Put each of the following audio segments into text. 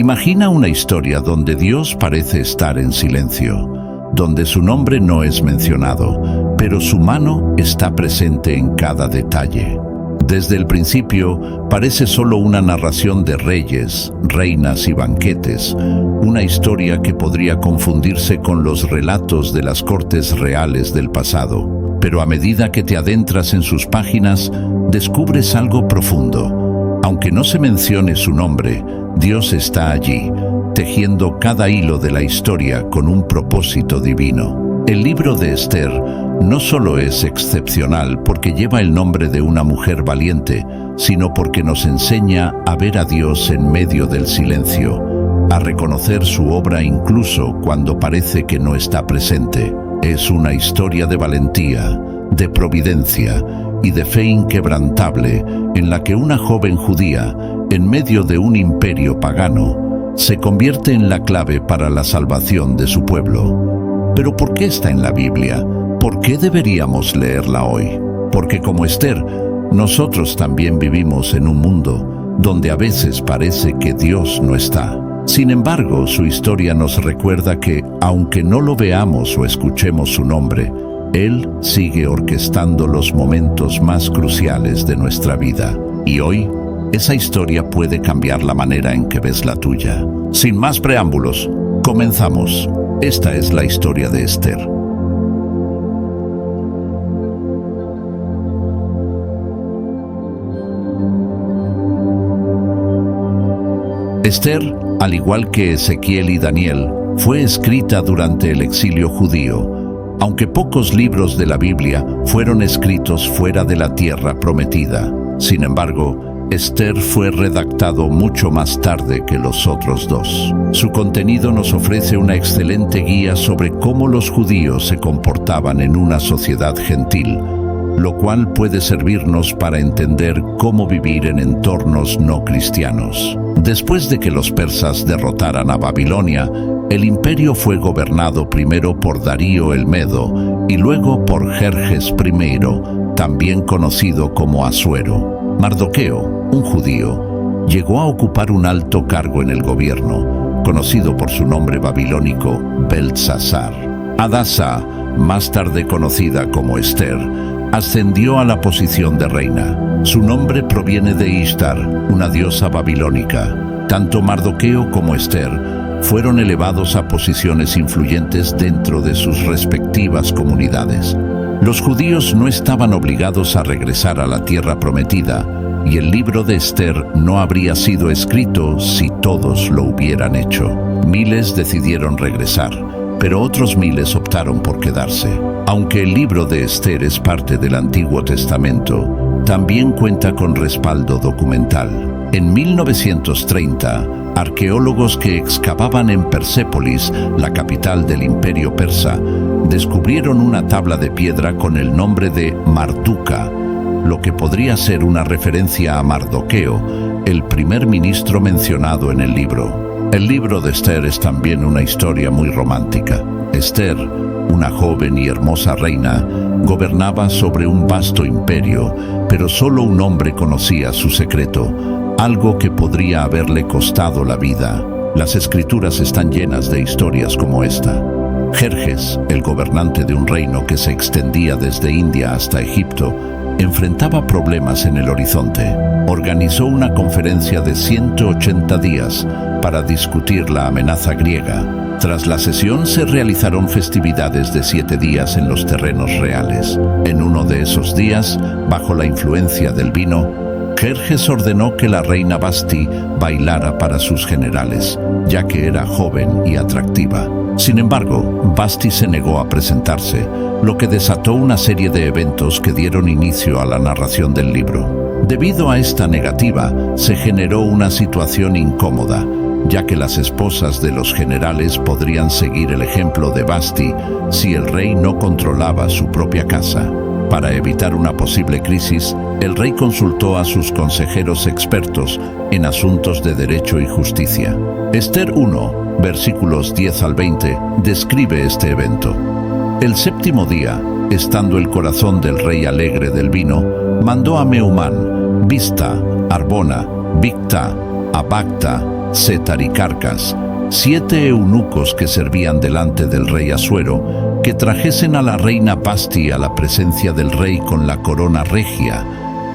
Imagina una historia donde Dios parece estar en silencio, donde su nombre no es mencionado, pero su mano está presente en cada detalle. Desde el principio parece solo una narración de reyes, reinas y banquetes, una historia que podría confundirse con los relatos de las cortes reales del pasado. Pero a medida que te adentras en sus páginas, descubres algo profundo. Aunque no se mencione su nombre, Dios está allí, tejiendo cada hilo de la historia con un propósito divino. El libro de Esther no solo es excepcional porque lleva el nombre de una mujer valiente, sino porque nos enseña a ver a Dios en medio del silencio, a reconocer su obra incluso cuando parece que no está presente. Es una historia de valentía, de providencia y de fe inquebrantable en la que una joven judía, en medio de un imperio pagano, se convierte en la clave para la salvación de su pueblo. ¿Pero por qué está en la Biblia? ¿Por qué deberíamos leerla hoy? Porque como Esther, nosotros también vivimos en un mundo donde a veces parece que Dios no está. Sin embargo, su historia nos recuerda que, aunque no lo veamos o escuchemos su nombre, Él sigue orquestando los momentos más cruciales de nuestra vida. Y hoy, esa historia puede cambiar la manera en que ves la tuya. Sin más preámbulos, comenzamos. Esta es la historia de Esther. Esther, al igual que Ezequiel y Daniel, fue escrita durante el exilio judío, aunque pocos libros de la Biblia fueron escritos fuera de la tierra prometida. Sin embargo, Esther fue redactado mucho más tarde que los otros dos. Su contenido nos ofrece una excelente guía sobre cómo los judíos se comportaban en una sociedad gentil, lo cual puede servirnos para entender cómo vivir en entornos no cristianos. Después de que los persas derrotaran a Babilonia, el imperio fue gobernado primero por Darío el Medo y luego por Jerjes I, también conocido como Asuero. Mardoqueo, un judío, llegó a ocupar un alto cargo en el gobierno, conocido por su nombre babilónico Beltsasar. Hadasa, más tarde conocida como Esther, ascendió a la posición de reina. Su nombre proviene de Ishtar, una diosa babilónica. Tanto Mardoqueo como Esther fueron elevados a posiciones influyentes dentro de sus respectivas comunidades. Los judíos no estaban obligados a regresar a la tierra prometida, y el libro de Esther no habría sido escrito si todos lo hubieran hecho. Miles decidieron regresar, pero otros miles optaron por quedarse. Aunque el libro de Esther es parte del Antiguo Testamento, también cuenta con respaldo documental. En 1930, arqueólogos que excavaban en Persépolis, la capital del Imperio Persa, descubrieron una tabla de piedra con el nombre de Marduka, lo que podría ser una referencia a Mardoqueo, el primer ministro mencionado en el libro. El libro de Esther es también una historia muy romántica. Esther, una joven y hermosa reina, gobernaba sobre un vasto imperio, pero solo un hombre conocía su secreto, algo que podría haberle costado la vida. Las escrituras están llenas de historias como esta. Jerjes, el gobernante de un reino que se extendía desde India hasta Egipto, enfrentaba problemas en el horizonte. Organizó una conferencia de 180 días para discutir la amenaza griega. Tras la sesión se realizaron festividades de 7 días en los terrenos reales. En uno de esos días, bajo la influencia del vino, Jerjes ordenó que la reina Vasti bailara para sus generales, ya que era joven y atractiva. Sin embargo, Vasti se negó a presentarse, lo que desató una serie de eventos que dieron inicio a la narración del libro. Debido a esta negativa, se generó una situación incómoda, ya que las esposas de los generales podrían seguir el ejemplo de Vasti si el rey no controlaba su propia casa. Para evitar una posible crisis, el rey consultó a sus consejeros expertos en asuntos de derecho y justicia. Esther 1, versículos 10 al 20, describe este evento. El séptimo día, estando el corazón del rey alegre del vino, mandó a Meumán, Bizta, Arbona, Bigta, Abagta, Sétar y Carcas, 7 eunucos que servían delante del rey Asuero, que trajesen a la reina Vasti a la presencia del rey con la corona regia,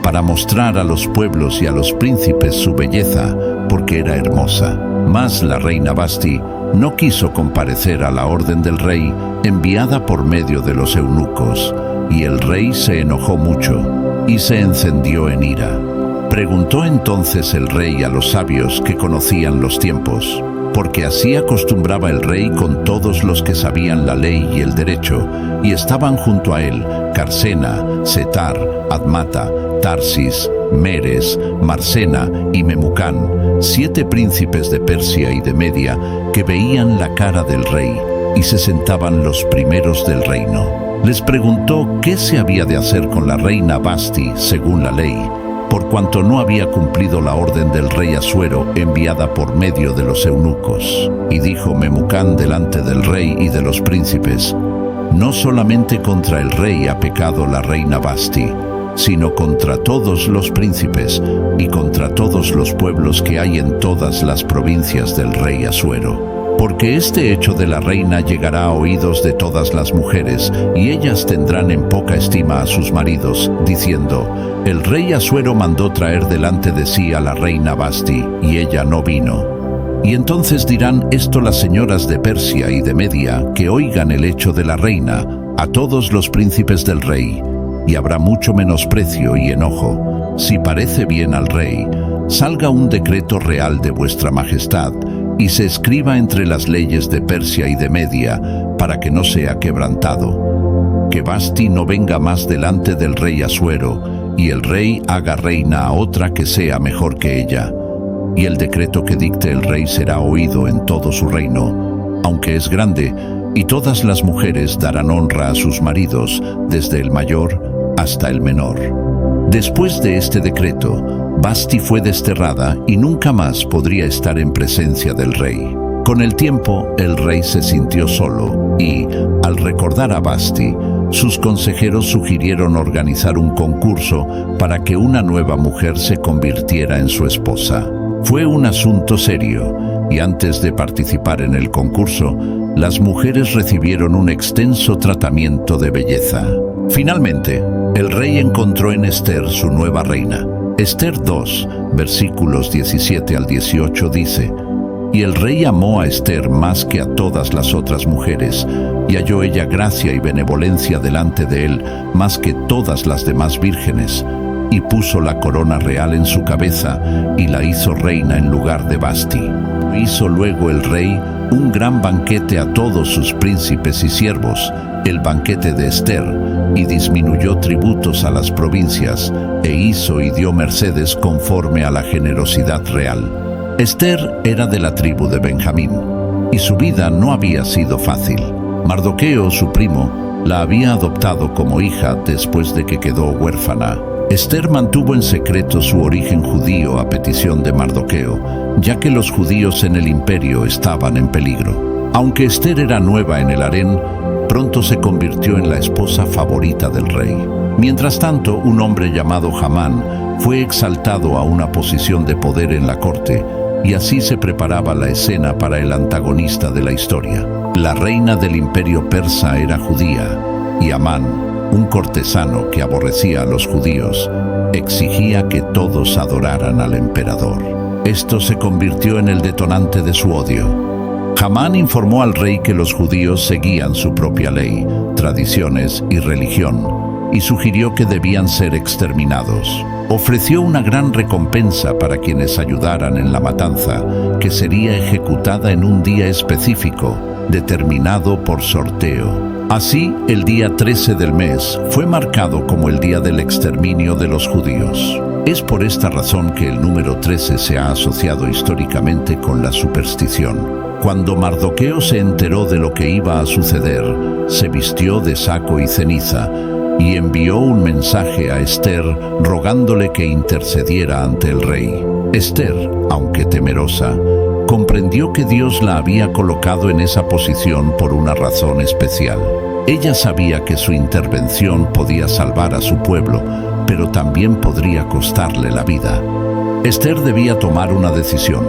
para mostrar a los pueblos y a los príncipes su belleza, porque era hermosa. Mas la reina Vasti no quiso comparecer a la orden del rey enviada por medio de los eunucos, y el rey se enojó mucho y se encendió en ira. Preguntó entonces el rey a los sabios que conocían los tiempos, porque así acostumbraba el rey con todos los que sabían la ley y el derecho, y estaban junto a él Carsena, Setar, Admata, Tarsis, Meres, Marsena y Memucán, 7 príncipes de Persia y de Media, que veían la cara del rey, y se sentaban los primeros del reino. Les preguntó qué se había de hacer con la reina Vasti según la ley, por cuanto no había cumplido la orden del rey Asuero enviada por medio de los eunucos. Y dijo Memucán delante del rey y de los príncipes: no solamente contra el rey ha pecado la reina Vasti, sino contra todos los príncipes y contra todos los pueblos que hay en todas las provincias del rey Asuero. Porque este hecho de la reina llegará a oídos de todas las mujeres, y ellas tendrán en poca estima a sus maridos, diciendo: el rey Asuero mandó traer delante de sí a la reina Vasti, y ella no vino. Y entonces dirán esto las señoras de Persia y de Media, que oigan el hecho de la reina, a todos los príncipes del rey, y habrá mucho menosprecio y enojo. Si parece bien al rey, salga un decreto real de vuestra majestad, y se escriba entre las leyes de Persia y de Media, para que no sea quebrantado. Que Vasti no venga más delante del rey Asuero, y el rey haga reina a otra que sea mejor que ella. Y el decreto que dicte el rey será oído en todo su reino, aunque es grande, y todas las mujeres darán honra a sus maridos, desde el mayor hasta el menor. Después de este decreto, Vasti fue desterrada y nunca más podría estar en presencia del rey. Con el tiempo, el rey se sintió solo y, al recordar a Vasti, sus consejeros sugirieron organizar un concurso para que una nueva mujer se convirtiera en su esposa. Fue un asunto serio, y antes de participar en el concurso, las mujeres recibieron un extenso tratamiento de belleza. Finalmente, el rey encontró en Ester su nueva reina. Ester 2, versículos 17 al 18 dice: y el rey amó a Ester más que a todas las otras mujeres, y halló ella gracia y benevolencia delante de él más que todas las demás vírgenes, y puso la corona real en su cabeza, y la hizo reina en lugar de Vasti. Hizo luego el rey un gran banquete a todos sus príncipes y siervos, el banquete de Ester, y disminuyó tributos a las provincias, e hizo y dio mercedes conforme a la generosidad real. Ester era de la tribu de Benjamín, y su vida no había sido fácil. Mardoqueo, su primo, la había adoptado como hija después de que quedó huérfana. Ester mantuvo en secreto su origen judío a petición de Mardoqueo, ya que los judíos en el imperio estaban en peligro. Aunque Ester era nueva en el harén, pronto se convirtió en la esposa favorita del rey. Mientras tanto, un hombre llamado Hamán fue exaltado a una posición de poder en la corte, y así se preparaba la escena para el antagonista de la historia. La reina del imperio persa era judía, y Amán, un cortesano que aborrecía a los judíos, exigía que todos adoraran al emperador. Esto se convirtió en el detonante de su odio. Hamán informó al rey que los judíos seguían su propia ley, tradiciones y religión, y sugirió que debían ser exterminados. Ofreció una gran recompensa para quienes ayudaran en la matanza, que sería ejecutada en un día específico, determinado por sorteo. Así, el día 13 del mes fue marcado como el día del exterminio de los judíos. Es por esta razón que el número 13 se ha asociado históricamente con la superstición. Cuando Mardoqueo se enteró de lo que iba a suceder, se vistió de saco y ceniza y envió un mensaje a Ester rogándole que intercediera ante el rey. Ester, aunque temerosa, comprendió que Dios la había colocado en esa posición por una razón especial. Ella sabía que su intervención podía salvar a su pueblo, pero también podría costarle la vida. Ester debía tomar una decisión.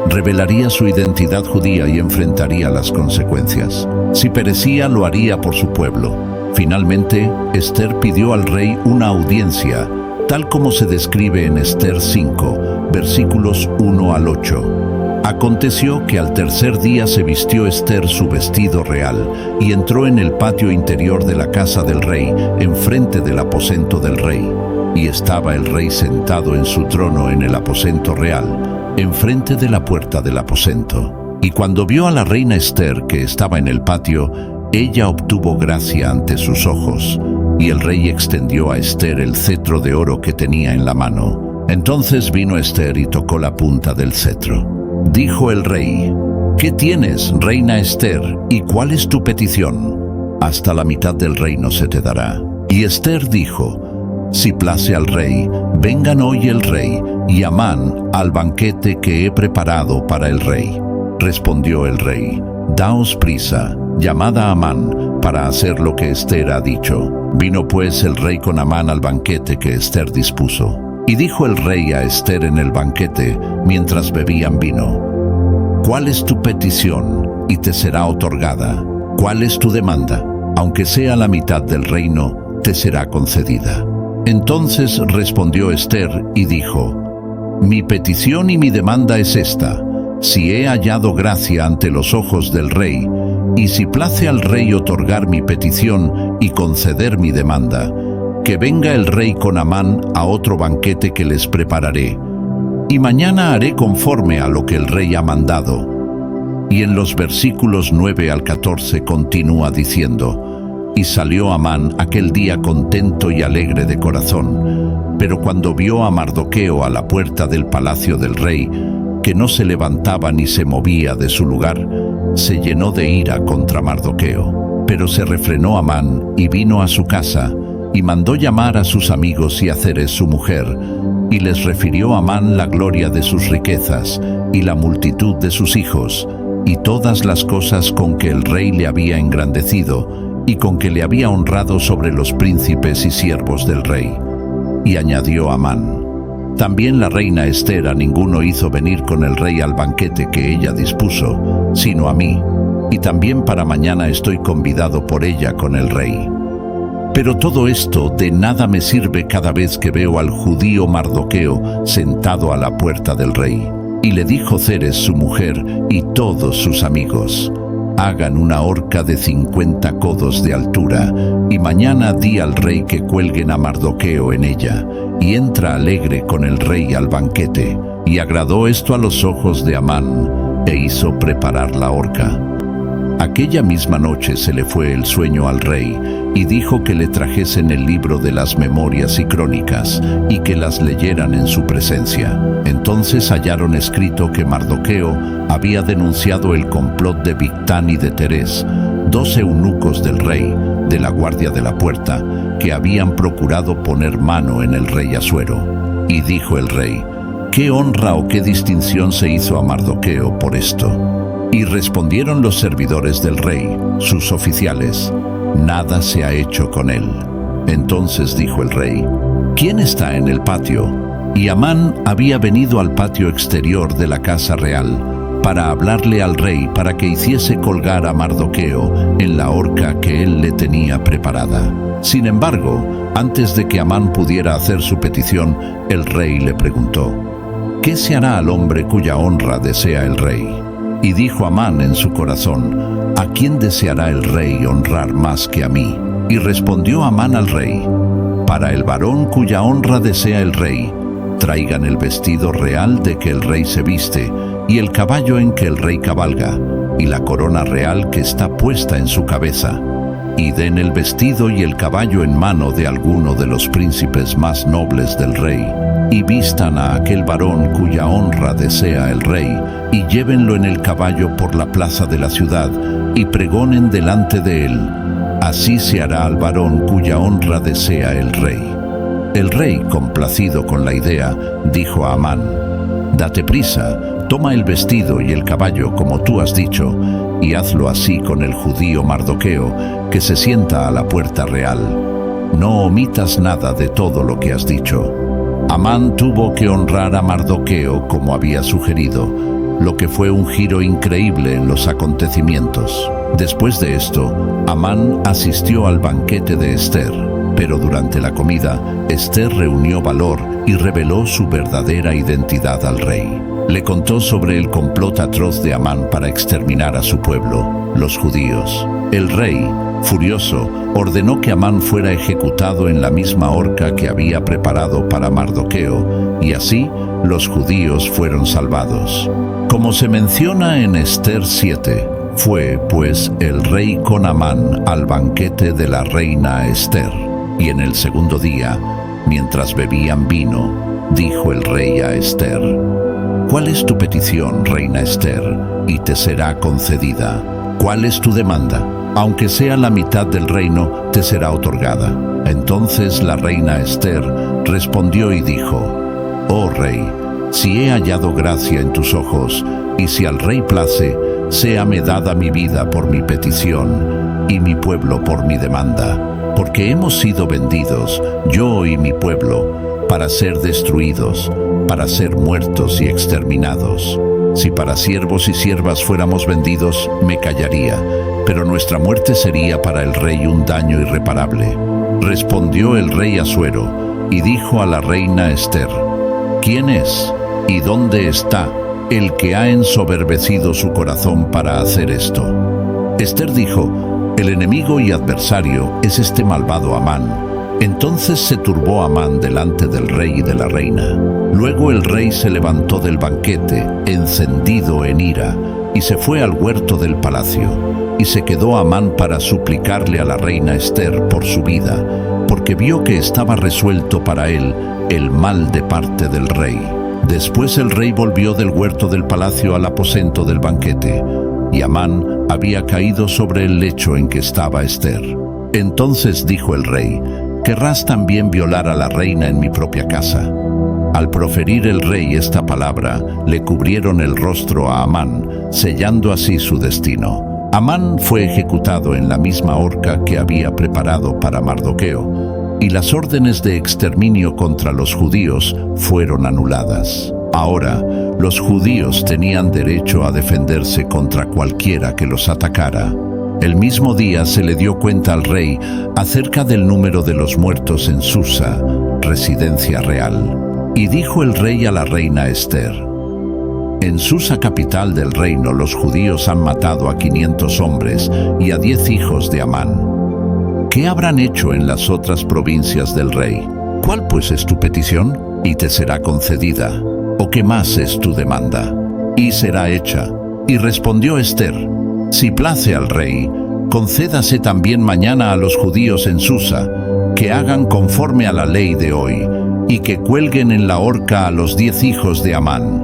revelaría su identidad judía y enfrentaría las consecuencias. Si perecía, lo haría por su pueblo. Finalmente, Esther pidió al rey una audiencia, tal como se describe en Esther 5, versículos 1 al 8. Aconteció que al tercer día se vistió Esther su vestido real y entró en el patio interior de la casa del rey, enfrente del aposento del rey. Y estaba el rey sentado en su trono en el aposento real, enfrente de la puerta del aposento. Y cuando vio a la reina Esther que estaba en el patio, ella obtuvo gracia ante sus ojos, y el rey extendió a Esther el cetro de oro que tenía en la mano. Entonces vino Esther y tocó la punta del cetro. Dijo el rey: ¿Qué tienes, reina Esther, y cuál es tu petición? Hasta la mitad del reino se te dará. Y Esther dijo: Si place al rey, vengan hoy el rey y Amán al banquete que he preparado para el rey. Respondió el rey: Daos prisa, llamad a Amán para hacer lo que Esther ha dicho. Vino pues el rey con Amán al banquete que Esther dispuso. Y dijo el rey a Esther en el banquete, mientras bebían vino: ¿Cuál es tu petición? Y te será otorgada. ¿Cuál es tu demanda? Aunque sea la mitad del reino, te será concedida. Entonces respondió Esther y dijo: Mi petición y mi demanda es esta: si he hallado gracia ante los ojos del rey, y si place al rey otorgar mi petición y conceder mi demanda, que venga el rey con Amán a otro banquete que les prepararé, y mañana haré conforme a lo que el rey ha mandado. Y en los versículos 9 al 14 continúa diciendo: Y salió Amán aquel día contento y alegre de corazón, pero cuando vio a Mardoqueo a la puerta del palacio del rey, que no se levantaba ni se movía de su lugar, se llenó de ira contra Mardoqueo. Pero se refrenó Amán y vino a su casa, y mandó llamar a sus amigos y a Zeres su mujer, y les refirió a Amán la gloria de sus riquezas, y la multitud de sus hijos, y todas las cosas con que el rey le había engrandecido, y con que le había honrado sobre los príncipes y siervos del rey. Y añadió Amán: También la reina Esther a ninguno hizo venir con el rey al banquete que ella dispuso, sino a mí, y también para mañana estoy convidado por ella con el rey. Pero todo esto de nada me sirve cada vez que veo al judío Mardoqueo sentado a la puerta del rey. Y le dijo Zeres su mujer y todos sus amigos: Hagan una horca de 50 codos de altura, y mañana di al rey que cuelguen a Mardoqueo en ella, y entra alegre con el rey al banquete. Y agradó esto a los ojos de Amán, e hizo preparar la horca. Aquella misma noche se le fue el sueño al rey, y dijo que le trajesen el libro de las memorias y crónicas, y que las leyeran en su presencia. Entonces hallaron escrito que Mardoqueo había denunciado el complot de Bigtán y de Teres, 2 eunucos del rey, de la guardia de la puerta, que habían procurado poner mano en el rey Asuero. Y dijo el rey: ¿Qué honra o qué distinción se hizo a Mardoqueo por esto? Y respondieron los servidores del rey, sus oficiales: Nada se ha hecho con él. Entonces dijo el rey: ¿Quién está en el patio? Y Amán había venido al patio exterior de la casa real para hablarle al rey para que hiciese colgar a Mardoqueo en la horca que él le tenía preparada. Sin embargo, antes de que Amán pudiera hacer su petición, el rey le preguntó: ¿Qué se hará al hombre cuya honra desea el rey? Y dijo Amán en su corazón: ¿A quién deseará el rey honrar más que a mí? Y respondió Amán al rey: Para el varón cuya honra desea el rey, traigan el vestido real de que el rey se viste, y el caballo en que el rey cabalga, y la corona real que está puesta en su cabeza. Y den el vestido y el caballo en mano de alguno de los príncipes más nobles del rey, y vistan a aquel varón cuya honra desea el rey, y llévenlo en el caballo por la plaza de la ciudad, y pregonen delante de él: Así se hará al varón cuya honra desea el rey. El rey, complacido con la idea, dijo a Amán: Date prisa, toma el vestido y el caballo como tú has dicho, y hazlo así con el judío Mardoqueo, que se sienta a la puerta real. No omitas nada de todo lo que has dicho. Amán tuvo que honrar a Mardoqueo como había sugerido, lo que fue un giro increíble en los acontecimientos. Después de esto, Amán asistió al banquete de Esther, pero durante la comida, Esther reunió valor y reveló su verdadera identidad al rey. Le contó sobre el complot atroz de Amán para exterminar a su pueblo, los judíos. El rey, furioso, ordenó que Amán fuera ejecutado en la misma horca que había preparado para Mardoqueo, y así los judíos fueron salvados. Como se menciona en Esther 7, fue, pues, el rey con Amán al banquete de la reina Esther, y en el segundo día, mientras bebían vino, dijo el rey a Esther: «¿Cuál es tu petición, reina Esther? Y te será concedida. ¿Cuál es tu demanda? Aunque sea la mitad del reino, te será otorgada». Entonces la reina Esther respondió y dijo: «Oh rey, si he hallado gracia en tus ojos, y si al rey place, séame dada mi vida por mi petición, y mi pueblo por mi demanda, porque hemos sido vendidos, yo y mi pueblo, para ser destruidos, para ser muertos y exterminados. Si para siervos y siervas fuéramos vendidos, me callaría, pero nuestra muerte sería para el rey un daño irreparable». Respondió el rey Asuero y dijo a la reina Esther: «¿Quién es y dónde está el que ha ensoberbecido su corazón para hacer esto?». Esther dijo: «El enemigo y adversario es este malvado Amán». Entonces se turbó Amán delante del rey y de la reina. Luego el rey se levantó del banquete, encendido en ira, y se fue al huerto del palacio. Y se quedó Amán para suplicarle a la reina Esther por su vida, porque vio que estaba resuelto para él el mal de parte del rey. Después el rey volvió del huerto del palacio al aposento del banquete, y Amán había caído sobre el lecho en que estaba Esther. Entonces dijo el rey: «¿Querrás también violar a la reina en mi propia casa?». Al proferir el rey esta palabra, le cubrieron el rostro a Amán, sellando así su destino. Amán fue ejecutado en la misma horca que había preparado para Mardoqueo, y las órdenes de exterminio contra los judíos fueron anuladas. Ahora, los judíos tenían derecho a defenderse contra cualquiera que los atacara. El mismo día se le dio cuenta al rey acerca del número de los muertos en Susa, residencia real. Y dijo el rey a la reina Esther: «En Susa, capital del reino, los judíos han matado a 500 hombres y a 10 hijos de Amán. ¿Qué habrán hecho en las otras provincias del rey? ¿Cuál pues es tu petición? Y te será concedida. ¿O qué más es tu demanda? Y será hecha». Y respondió Esther: «Si place al rey, concédase también mañana a los judíos en Susa, que hagan conforme a la ley de hoy, y que cuelguen en la horca a los 10 hijos de Amán».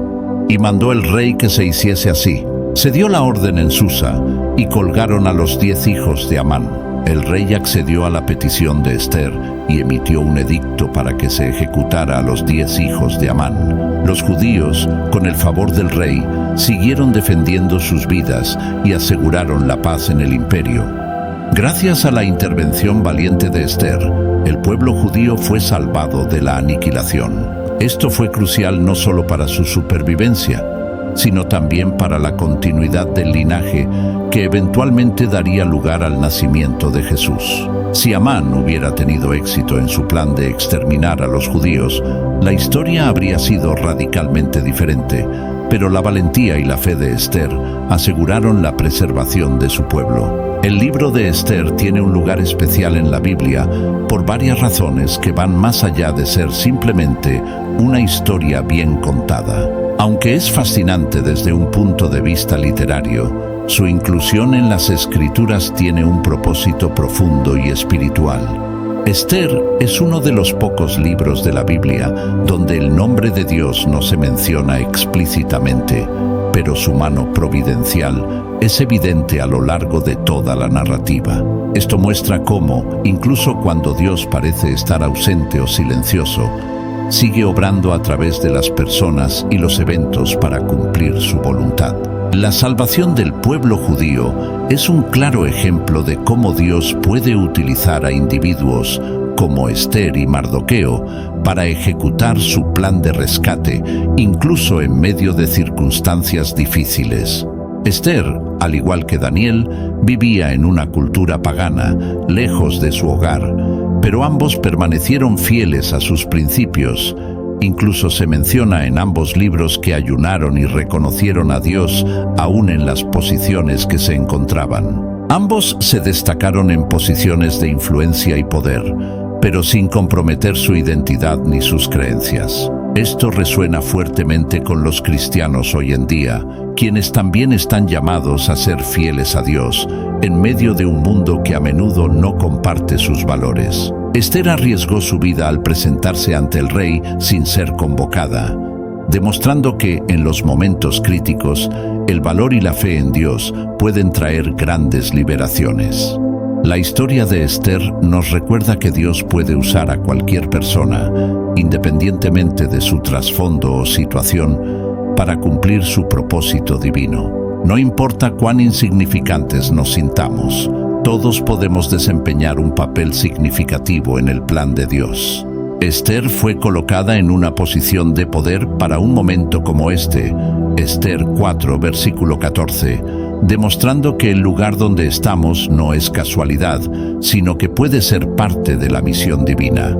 Y mandó el rey que se hiciese así. Se dio la orden en Susa, y colgaron a los 10 hijos de Amán. El rey accedió a la petición de Esther, y emitió un edicto para que se ejecutara a los 10 hijos de Amán. Los judíos, con el favor del rey, siguieron defendiendo sus vidas y aseguraron la paz en el imperio. Gracias a la intervención valiente de Esther, el pueblo judío fue salvado de la aniquilación. Esto fue crucial no solo para su supervivencia, sino también para la continuidad del linaje que eventualmente daría lugar al nacimiento de Jesús. Si Amán hubiera tenido éxito en su plan de exterminar a los judíos, la historia habría sido radicalmente diferente, pero la valentía y la fe de Esther aseguraron la preservación de su pueblo. El libro de Esther tiene un lugar especial en la Biblia por varias razones que van más allá de ser simplemente una historia bien contada. Aunque es fascinante desde un punto de vista literario, su inclusión en las Escrituras tiene un propósito profundo y espiritual. Esther es uno de los pocos libros de la Biblia donde el nombre de Dios no se menciona explícitamente, pero su mano providencial es evidente a lo largo de toda la narrativa. Esto muestra cómo, incluso cuando Dios parece estar ausente o silencioso, sigue obrando a través de las personas y los eventos para cumplir su voluntad. La salvación del pueblo judío es un claro ejemplo de cómo Dios puede utilizar a individuos como Esther y Mardoqueo para ejecutar su plan de rescate, incluso en medio de circunstancias difíciles. Esther, al igual que Daniel, vivía en una cultura pagana, lejos de su hogar, pero ambos permanecieron fieles a sus principios. Incluso se menciona en ambos libros que ayunaron y reconocieron a Dios aún en las posiciones que se encontraban. Ambos se destacaron en posiciones de influencia y poder, pero sin comprometer su identidad ni sus creencias. Esto resuena fuertemente con los cristianos hoy en día, quienes también están llamados a ser fieles a Dios, en medio de un mundo que a menudo no comparte sus valores. Esther arriesgó su vida al presentarse ante el rey sin ser convocada, demostrando que, en los momentos críticos, el valor y la fe en Dios pueden traer grandes liberaciones. La historia de Esther nos recuerda que Dios puede usar a cualquier persona, independientemente de su trasfondo o situación, para cumplir su propósito divino. No importa cuán insignificantes nos sintamos, todos podemos desempeñar un papel significativo en el plan de Dios. Esther fue colocada en una posición de poder para un momento como este, Esther 4, versículo 14, demostrando que el lugar donde estamos no es casualidad, sino que puede ser parte de la misión divina.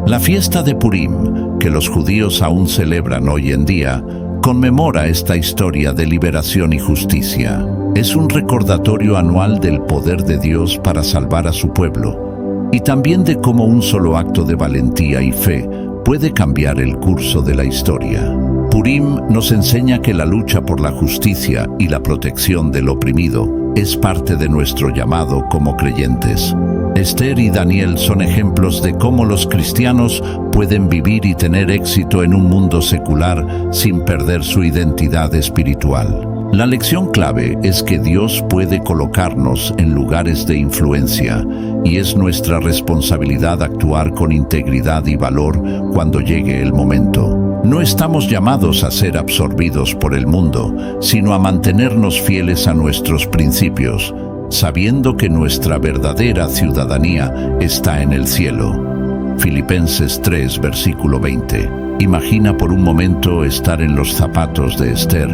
La fiesta de Purim, que los judíos aún celebran hoy en día, conmemora esta historia de liberación y justicia. Es un recordatorio anual del poder de Dios para salvar a su pueblo, y también de cómo un solo acto de valentía y fe puede cambiar el curso de la historia. Purim nos enseña que la lucha por la justicia y la protección del oprimido es parte de nuestro llamado como creyentes. Esther y Daniel son ejemplos de cómo los cristianos pueden vivir y tener éxito en un mundo secular sin perder su identidad espiritual. La lección clave es que Dios puede colocarnos en lugares de influencia y es nuestra responsabilidad actuar con integridad y valor cuando llegue el momento. No estamos llamados a ser absorbidos por el mundo, sino a mantenernos fieles a nuestros principios, sabiendo que nuestra verdadera ciudadanía está en el cielo. Filipenses 3, versículo 20. Imagina por un momento estar en los zapatos de Esther,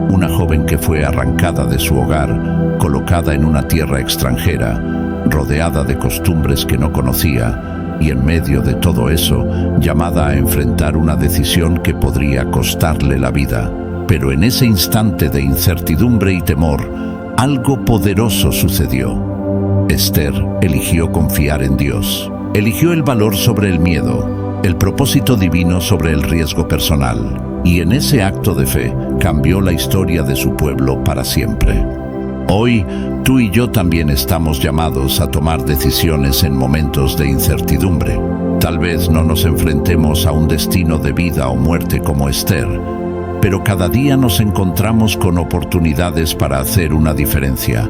una joven que fue arrancada de su hogar, colocada en una tierra extranjera, rodeada de costumbres que no conocía, y en medio de todo eso, llamada a enfrentar una decisión que podría costarle la vida. Pero en ese instante de incertidumbre y temor, algo poderoso sucedió. Esther eligió confiar en Dios. Eligió el valor sobre el miedo, el propósito divino sobre el riesgo personal, y en ese acto de fe cambió la historia de su pueblo para siempre. Hoy, tú y yo también estamos llamados a tomar decisiones en momentos de incertidumbre. Tal vez no nos enfrentemos a un destino de vida o muerte como Esther, pero cada día nos encontramos con oportunidades para hacer una diferencia,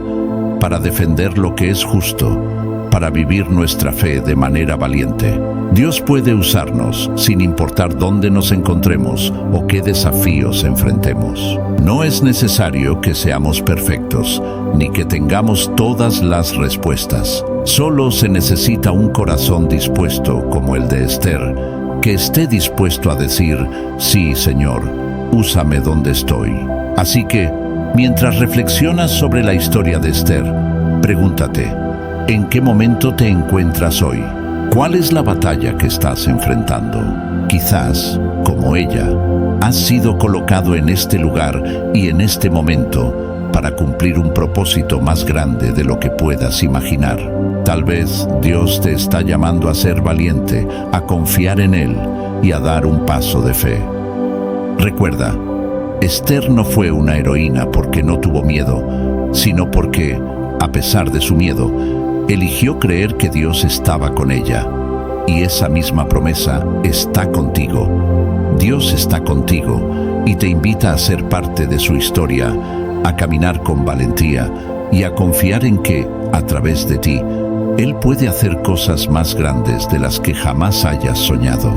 para defender lo que es justo, para vivir nuestra fe de manera valiente. Dios puede usarnos sin importar dónde nos encontremos o qué desafíos enfrentemos. No es necesario que seamos perfectos, ni que tengamos todas las respuestas. Solo se necesita un corazón dispuesto como el de Esther, que esté dispuesto a decir, sí, Señor, úsame donde estoy. Así que, mientras reflexionas sobre la historia de Esther, pregúntate, ¿en qué momento te encuentras hoy? ¿Cuál es la batalla que estás enfrentando? Quizás, como ella, has sido colocado en este lugar y en este momento para cumplir un propósito más grande de lo que puedas imaginar. Tal vez Dios te está llamando a ser valiente, a confiar en Él y a dar un paso de fe. Recuerda, Esther no fue una heroína porque no tuvo miedo, sino porque, a pesar de su miedo, eligió creer que Dios estaba con ella, y esa misma promesa está contigo. Dios está contigo y te invita a ser parte de su historia, a caminar con valentía y a confiar en que, a través de ti, Él puede hacer cosas más grandes de las que jamás hayas soñado.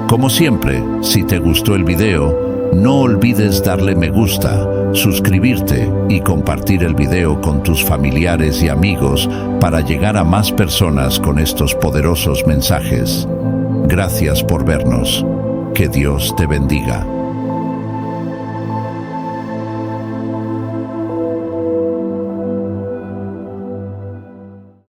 Como siempre, si te gustó el video, no olvides darle me gusta, suscribirte y compartir el video con tus familiares y amigos para llegar a más personas con estos poderosos mensajes. Gracias por vernos. Que Dios te bendiga.